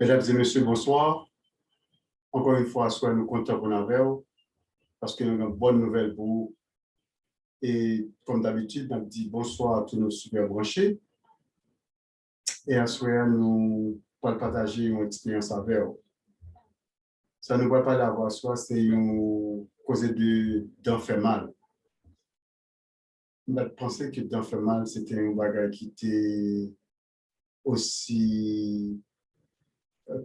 Mesdames et messieurs, bonsoir. Encore une fois, soyez nous contents pour nous parce que nous avons une bonne nouvelle pour vous. Et comme d'habitude, on dit bonsoir à tous nos super branchés. Et à ce moment, nous allons partager une expérience avec vous. Ça ne va pas l'avoir, soit c'est une cause d'en faire mal. Je pensais que d'en faire mal, c'était un bagage qui était aussi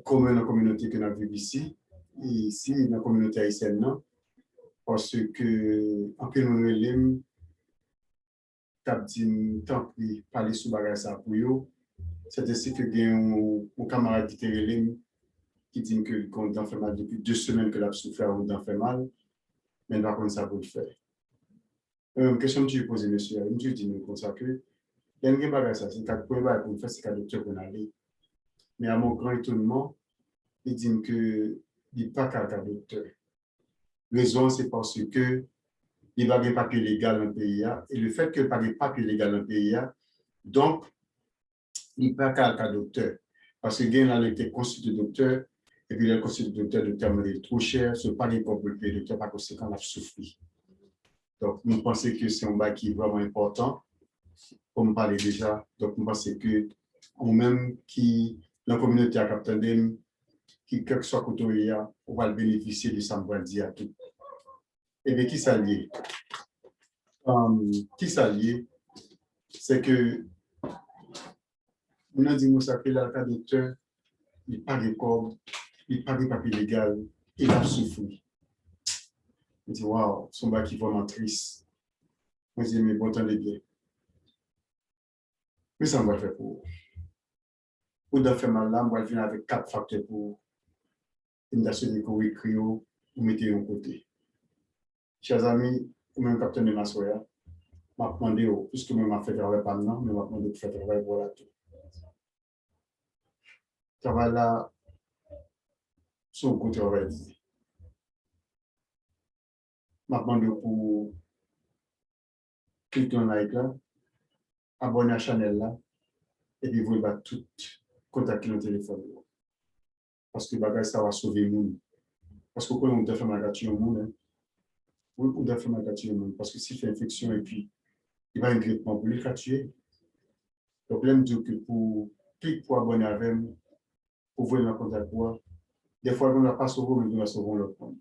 commun dans la communauté que nous vivons ici. Et ici, dans la communauté haïtienne, non? Parce que, en plus, nous nous tap dit tant pis parler sous bagage ça pour yo, c'est ainsi que gen un camarade qui te qui dit que quand on fait mal depuis 2 semaines que l'a souffert ou d'en fait mal, mais par contre ça peut le faire. Question que tu poses monsieur, je dis comme ça que il y a un bagage ça, c'est quatre points pour faire c'est quatre docteur qu'on aller. Mais à mon grand étonnement, il dit que il pas quatre docteur. Raison c'est parce que il va pas de papier légal dans le pays et le fait que pas de papier légal dans le pays donc il n'y a pas qu'un docteur. Parce que il a été consulté docteur, et puis le consulté docteur m'a dit trop cher, ce n'est pas les pour le payer docteur, par conséquent, on a souffert. Donc, nous pensons que c'est un bail qui est vraiment important, comme on parlait déjà. Donc, nous pensons que, on même qui, la communauté à Captain qui, quel que soit côté, on va bénéficier de ça, on va le dire à tout. Et bien, qui s'allie? Qui s'allie? C'est que, on a dit, nous, ça fait là, le docteur, il n'a pas de corps, il n'a pas de papier légal, il a souffert. Je dis, waouh, son bac est vraiment triste. Moi, je dis, mais bon, attendez bien. Mais ça, on va faire pour. Pour de faire mal là, on va venir avec 4 facteurs pour une assurance que vous écrivez ou mettez de côté. Chers amis, ou même capitaine de ma soeur, je vais demander, puisque je vais faire travail pas maintenant, mais je vais demander de faire travail pour la tout. Travail là, sur le côté, on va dire. Je vais demander pour cliquer en like là, abonner à la chaîne là, et puis vous allez tout contacter le téléphone. Parce que bagage ça va sauver le monde. Parce que quand on doit faire ma gâterie au monde, on doit faire ma gâterie au monde. Parce que s'il fait infection et puis il va immédiatement pour lui tuer. Donc, là, je dis que pour cliquer pour abonner avec moi, pour voir le contact pour des fois, on n'a pas sauvé, mais on a sauvé le point.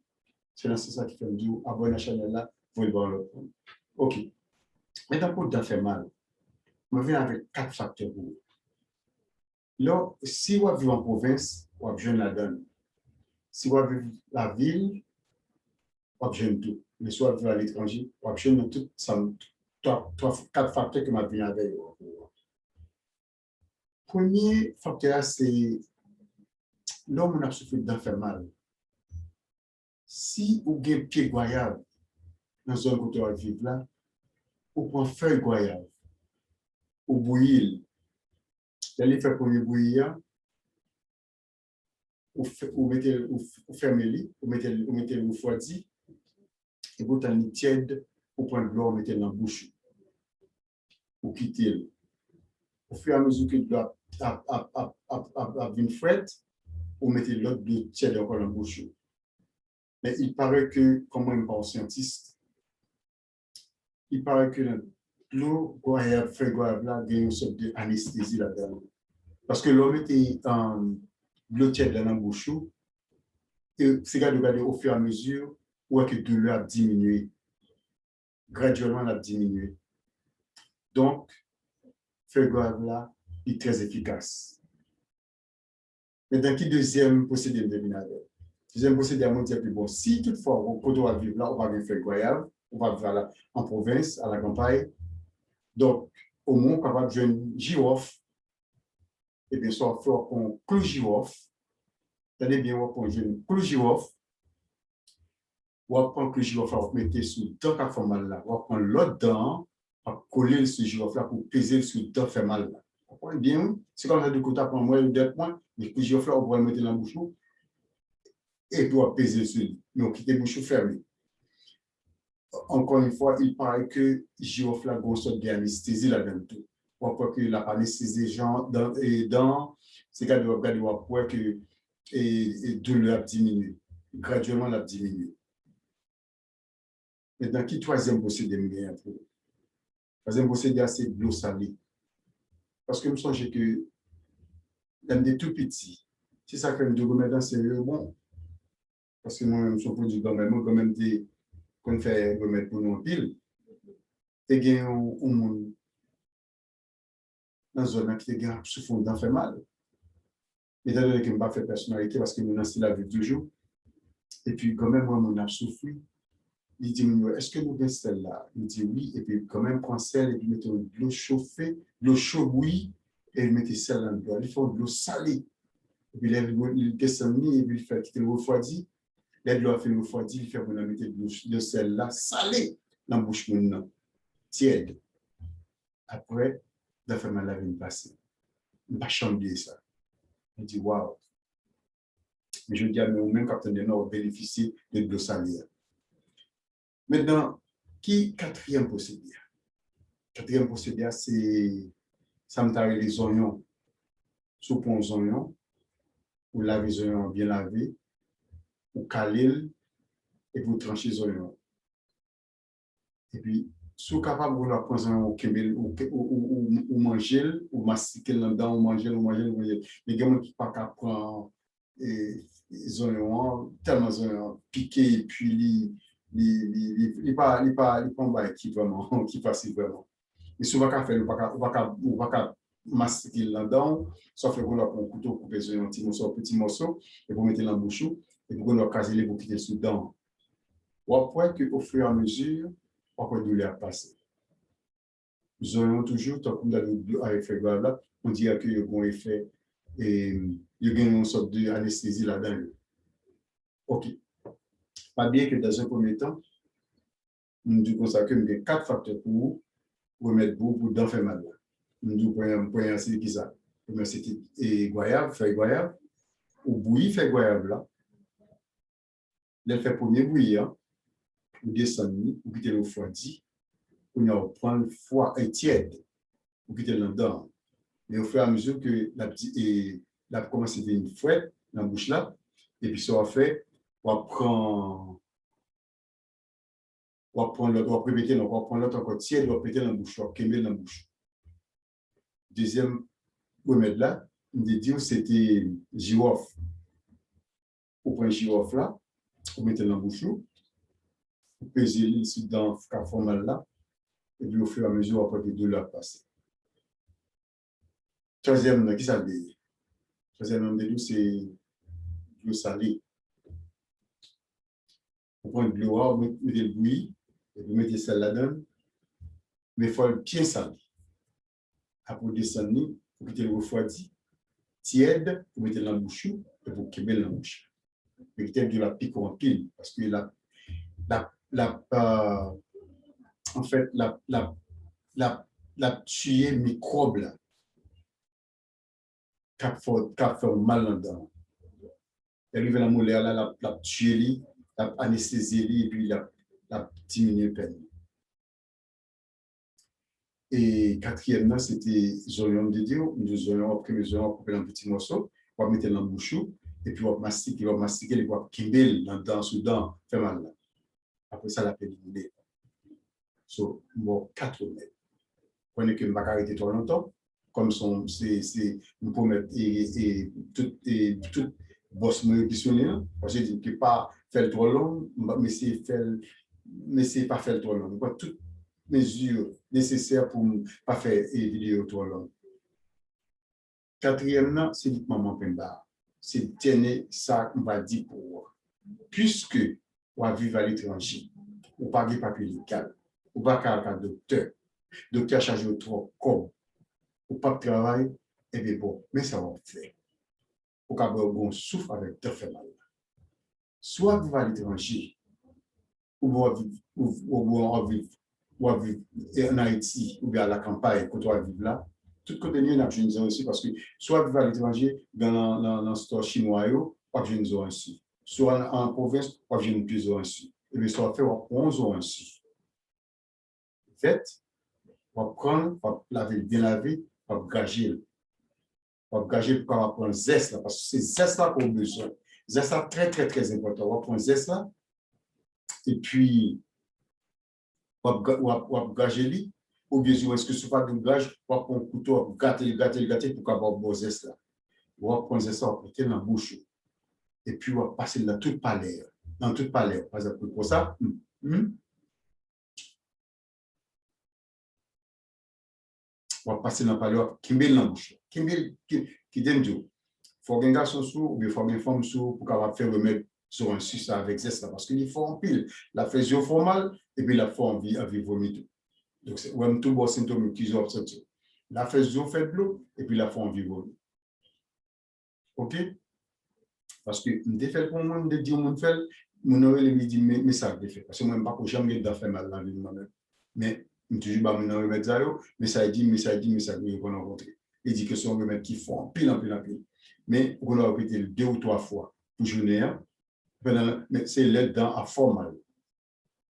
C'est ça qui fait me dire abonner à la chaîne là, vous allez voir le point. OK. Maintenant, pour faire mal, je viens avec 4 facteurs pour vous. Là, si vous vivez en province, vous avez la donne. Si vous vivez la ville, vous avez tout. Mais si vous vivez à l'étranger, vous avez tout ça. 4 facteurs que je viens avec vous. Premier facteur, c'est l'homme a souffert d'en faire mal. Si vous avez un pied goyave dans une zone où vous vivez là, vous prenez feuille goyave, vous bouillez. Vous allez faire premier bouillir, vous fermez, vous mettez le refroidi, et vous avez une tiède, vous prenez de l'eau, vous mettez dans la bouche, vous quittez. Au fur et à mesure que l'eau a une frette, vous mettez l'autre de tiède encore dans la bouche. Mais il paraît que, comme moi, je ne suis pas un scientiste, il paraît que l'eau goyave, feuille goyave là, il y a une sorte d'anesthésie là-dedans. Parce que l'eau était l'eau tiède dans la bouche, et c'est regarder au fur et à mesure où que de l'eau a diminué. Graduellement, elle a diminué. Donc, feuille goyave là est très efficace. Mais dans qui deuxième procédé de vinagre? Deuxième procédé à mon dire que bon, si toutefois on doit vivre là, on va vivre feuille goyave, on va vivre là en province, à la campagne. Donc, au moins, on va jouer un girofle, et bien sûr, on fait un clou girofle. Tenez bien, on va jouer un clou girofle. On va prendre le girofle, on va mettre sur le dent qui fait mal là. On va prendre l'autre dent, on va coller ce girofle là pour peser sur le dent qui fait mal là. Vous comprenez bien? C'est comme ça de côté, pour moi, le points, mais le girofle là, on va le mettre dans la bouche et puis on va peser sur lui. Mais on quitte la bouche fermée. Encore une fois, il paraît que le girofle là, a une sorte d'anesthésie là-dedans. on voit que la anesthésie gens dans c'est quand on regarde on voit que et douleur a diminué graduellement la diminue. Maintenant qui troisième procédé me troisième procédé c'est de l'eau salée parce que je me songe que même des tout petits si ça fait de remettre dans sérieux bon parce que moi-même je suis produit quand même des qu'on fait remettre pour nous en pile et gain au monde dans zone qui gain souffrant d'en fait mal étant donné que je pas fait personnalité parce que nous dans la vie toujours et puis quand même moi on a souffert il dit est-ce que vous avez celle-là il dit oui et puis quand même prend celle et puis mettez de l'eau chauffée l'eau chaude oui et mettez celle là dedans il faut de l'eau salée et puis il descend et puis il fait quitter le refroidi l'aide l'eau a fait le refroidi il fait vous mettre de celle-là salée dans la bouche maintenant tiède après de faire mal la vie passer il pas changer ça il dit waouh mais je dis à nous même quand on est nord bénéficier de l'eau salée. Maintenant, qui quatrième procédé? Quatrième procédé, c'est ça me taille les oignons, soupe aux oignons, ou laver les oignons bien lavés, ou caler et vous trancher les oignons. Et puis, si vous êtes capable de prendre ou manger, ou mastiquer là-dedans, ou manger, mais il y a des gens qui ne peuvent pas prendre les oignons, tellement oignons piqués, et puis il pas qui vraiment qui passe vraiment mais souvent qu'à faire on va pas mastiquer là-dedans sauf que vous la prendre un couteau couper un petit morceau et vous mettez dans la bouche et vous le caser les vous quitter sous dents ou après que au fur et à mesure après de l'air passer nous aurons toujours tant que dans avec fait là on dit que il y a un effet et il y a une sorte d'anesthésie là-dedans. OK. Pas bien que dans un premier temps nous disons ça que nous avons 4 facteurs pour remettre pour d'en faire mal. Nous disons point c'est qui ça. Premier c'était goyave, fait goyave ou bouilli fait goyave là. Elle fait premier bouillir, ou descendre, ou quitter le refroidi, ou on prend le foie tiède, ou quitter là-dedans. Mais au fur et à mesure que la commence à faire une fouette dans la bouche là, et puis ça va faire, on prend on va prendre l'autre, on va répéter, on va prendre l'autre encore tiède, on va péter dans la bouche, on va quémer dans la bouche. Deuxième remède là, on dit c'était girofle. On prend girofle là, on met dans la bouche, on pèse ici dans le formal là, et puis au fur et à mesure, après que de là passer. Troisième, qui ça dit? Troisième, c'est l'eau salée. On prend de l'eau, on met le bouilli, et vous mettez celle là-dedans, mais il faut le bien salé. Après descendre, vous mettez le refroidi, tiède, vous mettez dans la bouche, et vous quémez la bouche. Mais peut-être de la pique en pile, parce que en fait, la tuer microbe là, qui fait mal là-dedans. Elle arrive à la molaire là, la tuer, la anesthésie, et puis la diminuer peine. Et quatrièmement, c'était les oignons de Dieu. Nous oignons, après les oignons, couper en petits morceaux, on va mettre dans la bouche, et puis on va mastiquer, les va kimber dans soudan, fait mal là. Après ça, la peine de so, bon, 4 mètres. Prenez que je ne vais pas arrêter trop longtemps, comme c'est, nous pouvons mettre tout boss qui sonne, parce que je dis que pas faire trop long, mais c'est pas faire trop long. Donc, toutes mesures nécessaires pour ne pas faire des vidéos trop longues. Quatrièmement, c'est le maman Pemba. C'est tenir ça, on va dire pour vous. Puisque on va vivre à l'étranger, on pas de papier légal, on pas de docteur. Docteur chargé de trop comme ou pas de travail, et bien bon, mais ça va faire. Au cas où on souffre avec deux fait mal. Soit vous allez à l'étranger, ou vous vivre en Haïti, ou bien à la campagne, quand on va vivre là, tout côté mieux, on a besoin de aussi, parce que soit vous allez à l'étranger, dans le store chinois, on a besoin de aussi. Soit en province, on a besoin de plus aussi. Et bien, ça va faire 11 ans ainsi. Fait, On va prendre, on va laver, bien laver, on va gager. On va gager pour prendre zeste là, parce que c'est zeste là qu'on a besoin. Zeste là, très, très, très important. On va prendre zeste là, et puis, on va gager, ou bien sûr, est-ce que ce n'est pas de gage, on va prendre un couteau, on va gâter pour avoir bon zeste là. On va prendre zeste là, on va mettre dans la bouche. Et puis, on va passer dans toute palais. Dans toute palais. Par exemple, pour ça, on va passer dans la palais, qui met dans la bouche. Qui dit, il faut un garçon sous, ou bien il faut une femme sous, pour qu'on faire remettre sur un sucre avec zeste là. Parce qu'il faut en pile. La flèche font mal, et puis la fois en vie vomit. Donc, c'est un tout bon symptôme qu'ils ont observé. La flèche fait de l'eau, et puis la fois en vie vomit. OK? Parce que je fais pour moi, je dis au monde fait, mon aurait lui dit mais ça fait parce que moi pas que jamais de faire mal dans vie moi-même. Mais je toujours pas mon remède ça mais ça dit qu'on rencontrer. Il dit que son remède qui font en pile en pile en pile. Mais on a répété 2 ou 3 fois pour journée. Mais c'est les dents à fort mal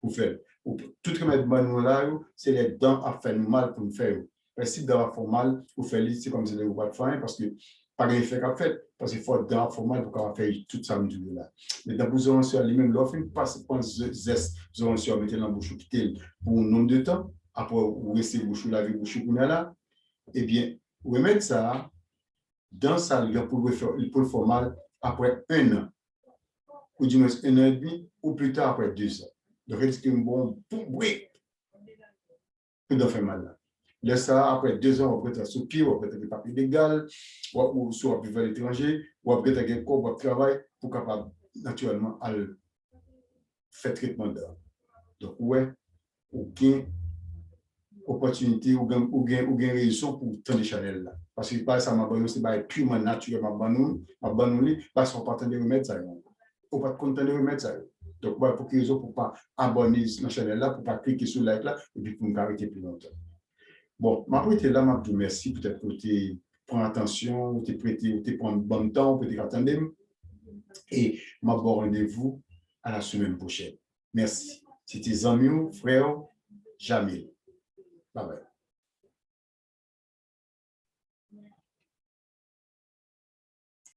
pour faire. Tout remède là, c'est les dents à faire mal pour faire. Parce que si dents à fort mal pour faire c'est comme si les pas de faire parce que pas d'effet qu'a fait, parce qu'il faut dans formal pour faire toute ça là. Mais dans vous aurez sur lui-même, l'offre passe pour zeste, vous aurez sur mettre dans la bouche pour un nombre de temps, après vous restez bouche laver bouche pour là, eh bien, vous remettez ça dans sa ligne pour le faire mal après 1 an, ou du moins 1 an et demi, ou plus tard après 2 ans. Donc, est-ce que bon, oui, peut en faire mal là. Là, ça, après 2 ans, on peut être sous pied, on peut être des papiers légaux, ou soit on peut faire l'étranger, ou on peut être un corps, ou travail, pour capable, naturellement, à faire traitement d'art. Donc, ouais, aucune opportunité ou gain raison pour tant de Chanel là. Parce que pas ça m'a banni, c'est pas purement naturel, m'a banni, parce qu'on pas de remettre ça. On pas content de remettre ça. Donc, ouais, pour qu'ils pour pas abonner dans Chanel là, pour pas cliquer sur like là, et puis pour me arrêter plus longtemps. Bon, ma prêté là, m'a dit merci, peut-être que tu prends attention, tu prêté, tu prends bon temps, peut-être attendre. Et m'a bon rendez-vous à la semaine prochaine. Merci. C'était Zamio, frère Jamil. Bye bye.